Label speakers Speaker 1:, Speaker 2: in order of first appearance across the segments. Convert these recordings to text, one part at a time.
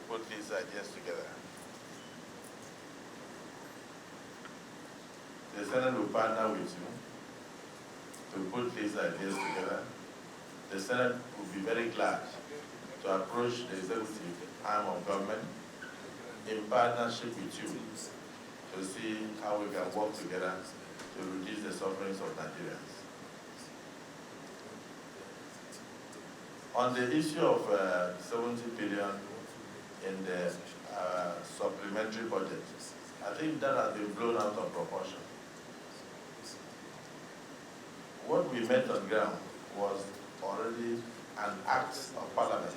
Speaker 1: put these ideas together. The Senate will partner with you to put these ideas together. The Senate will be very glad to approach the executive arm of government in partnership with you to see how we can work together to reduce the sufferings of Nigerians. On the issue of 70 billion in the supplementary budget, I think that has been blown out of proportion. What we met on ground was already an act of parliament,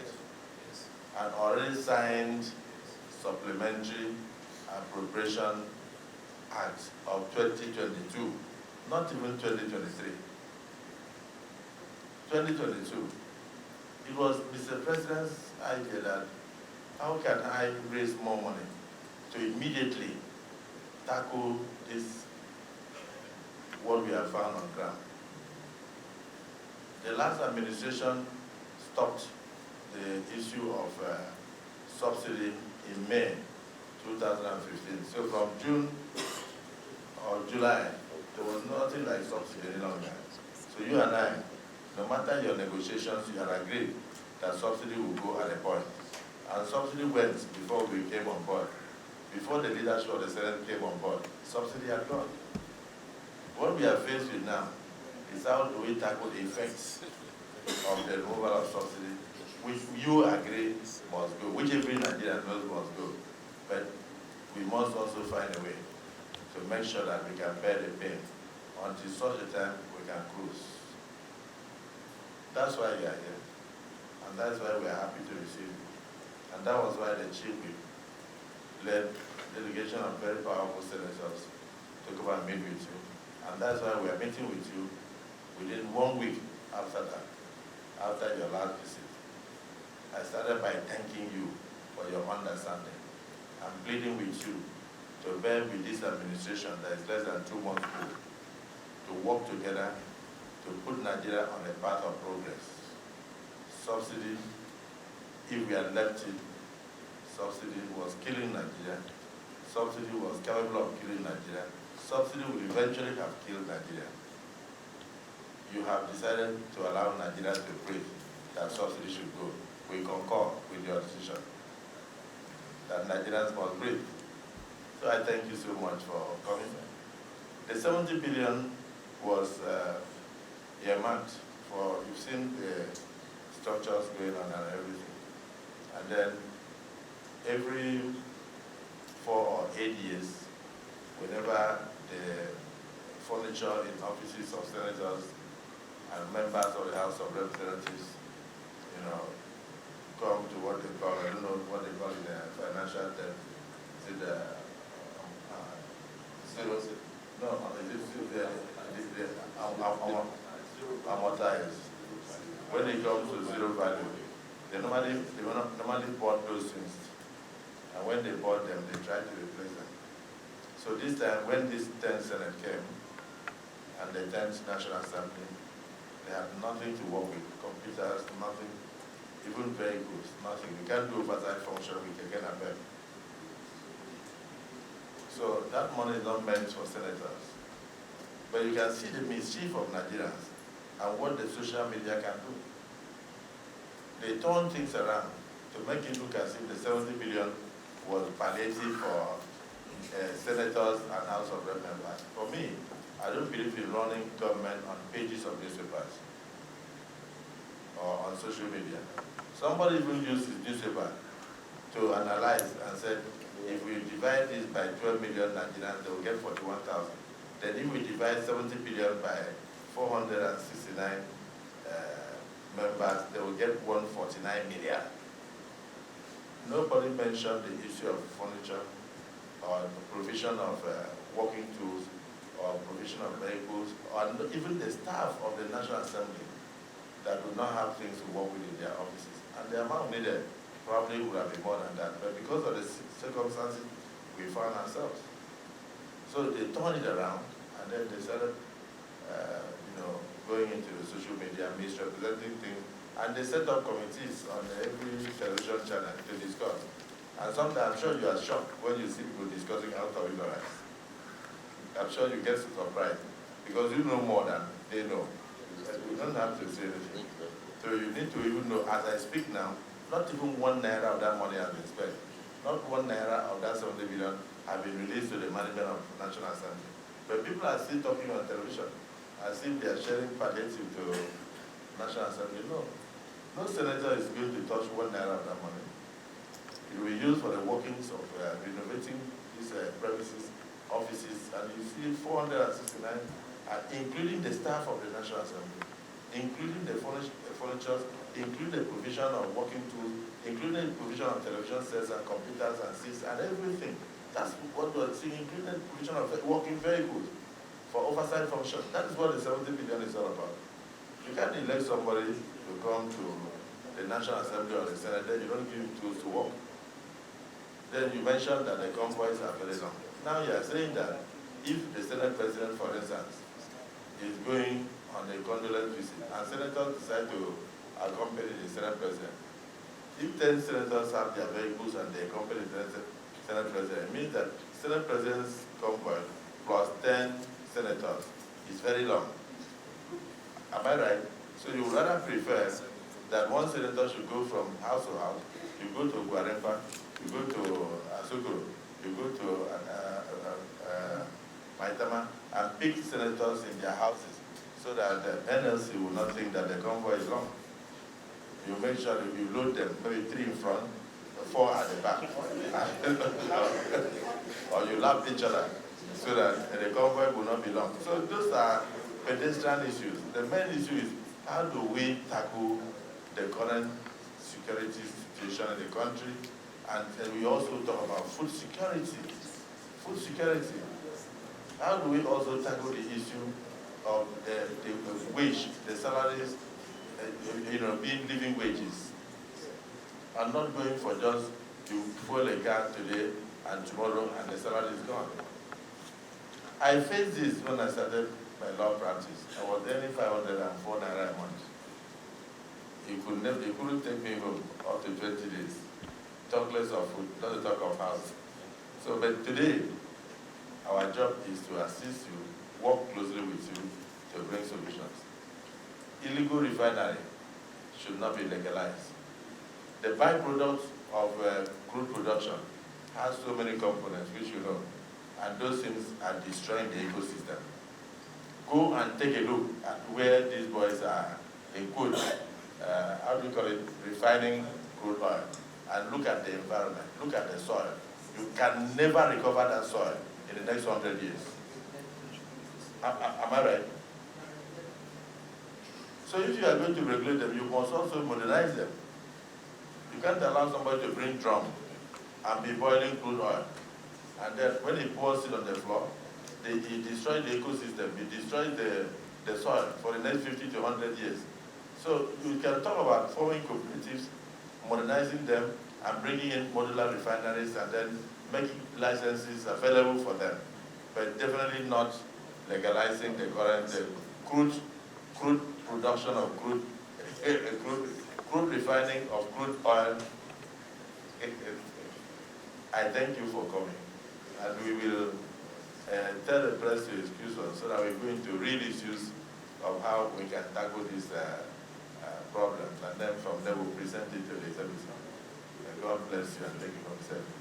Speaker 1: and already signed supplementary appropriation act of 2022, not even 2023. 2022. It was Mr. President's idea that how can I raise more money to immediately tackle this, what we have found on ground. The last administration stopped the issue of subsidy in May 2015. So from June or July, there was nothing like subsidy any longer. So you and I, no matter your negotiations, you had agreed that subsidy will go at a point. And subsidy went before we came on board. Before the leadership of the Senate came on board, subsidy had gone. What we are faced with now is how do we tackle the effects of the removal of subsidy, which you agree must go, which every Nigerian knows must go. But we must also find a way to make sure that we can bear the pain until such a time we can cruise. That's why we are here. And that's why we are happy to receive you. And that was why the Chief Whip led a delegation of very powerful senators to come and meet with you. And that's why we are meeting with you within 1 week after that, after your last visit. I started by thanking you for your understanding and pleading with you to bear with this administration that is less than 2 months old, to work together to put Nigeria on a path of progress. Subsidy, if we had left it, subsidy was killing Nigeria. Subsidy was capable of killing Nigeria. Subsidy will eventually have killed Nigeria. You have decided to allow Nigeria to breathe, that subsidy should go. We concur with your decision that Nigerians must breathe. So I thank you so much for coming. The 70 billion was earmarked for, you've seen the structures going on and everything. And then every 4 or 8 years, whenever the furniture in offices of senators and members of the House of Representatives, come to what they call, I don't know what they call in the financial term, is it zero, no, is it amortized. When it comes to zero value, they normally bought those things. And when they bought them, they tried to replace them. So this time, when this 10th Senate came, and the 10th National Assembly, they have nothing to work with, computers, nothing, even vehicles, nothing. We can't do oversight function with again and back. So that money is not meant for senators. But you can see the mischief of Nigerians and what the social media can do. They turn things around to make it look as if the 70 billion was palliative for senators and House of Rep members. For me, I don't believe in running government on pages of newspapers or on social media. Somebody even used his newspaper to analyze and said, if we divide this by 12 million Nigerians, they will get 41,000. Then if we divide 70 billion by 469 members, they will get 149 million. Nobody mentioned the issue of furniture or the provision of working tools or provision of vehicles, or even the staff of the National Assembly that do not have things to work with in their offices. And the amount needed probably would have been more than that, but because of the circumstances, we found ourselves. So they turned it around, and then they started, going into the social media, misrepresenting things, and they set up committees on every television channel to discuss. And sometimes I'm sure you are shocked when you see people discussing out of ignorance. I'm sure you get surprised because you know more than they know. You don't have to say anything. So you need to even know, as I speak now, not even 1 naira of that money has been spent. Not 1 naira of that 70 billion have been released to the management of the National Assembly. But people are still talking on television as if they are sharing palliative to National Assembly. No. No senator is going to touch 1 naira of that money. It will be used for the workings of renovating these premises, offices, and you see 469, including the staff of the National Assembly, including the furniture, including the provision of working tools, including the provision of television sets and computers and seats and everything. That's what we're seeing, including the provision of working vehicles for oversight function. That is what the 70 billion is all about. You can't elect somebody to come to the National Assembly or the Senate, then you don't give him tools to work. Then you mentioned that the convoys are very long. Now you are saying that if the Senate President, for instance, is going on a condolence visit and senators decide to accompany the Senate President, if 10 senators have their vehicles and they accompany the Senate President, it means that Senate President's convoy plus 10 senators is very long. Am I right? So you would rather prefer that one senator should go from house to house, you go to Guarempa, you go to Asukuru, you go to Maitama, and pick senators in their houses so that the NLC will not think that the convoy is long. You make sure that you load them, maybe 3 in front, 4 at the back. Or you lap each other so that the convoy will not be long. So those are pedestrian issues. The main issue is how do we tackle the current security situation in the country, and we also talk about food security. Food security. How do we also tackle the issue of the wage, the salaries, being living wages, and not going for just you fuel a car today and tomorrow and the salary is gone. I faced this when I started my law practice. I was earning 504 naira a month. You couldn't take me home up to 20 days. Talk less of food, not to talk of house. So, but today, our job is to assist you, work closely with you to bring solutions. Illegal refinery should not be legalized. The byproduct of crude production has so many components, which you know, and those things are destroying the ecosystem. Go and take a look at where these boys are, in quote, how do you call it, refining crude oil, and look at the environment, look at the soil. You can never recover that soil in the next 100 years. Am I right? So if you are going to regulate them, you must also modernize them. You can't allow somebody to bring drum and be boiling crude oil. And then when he pours it on the floor, he destroys the ecosystem, he destroys the soil for the next 50 to 100 years. So you can talk about forming cooperatives, modernizing them, and bringing in modular refineries and then making licenses available for them, but definitely not legalizing the current crude production of crude refining of crude oil. I thank you for coming, and we will tell the press to excuse us so that we go into real issues of how we can tackle these problems, and then from there we'll present it to the executive. God bless you and thank you for the service.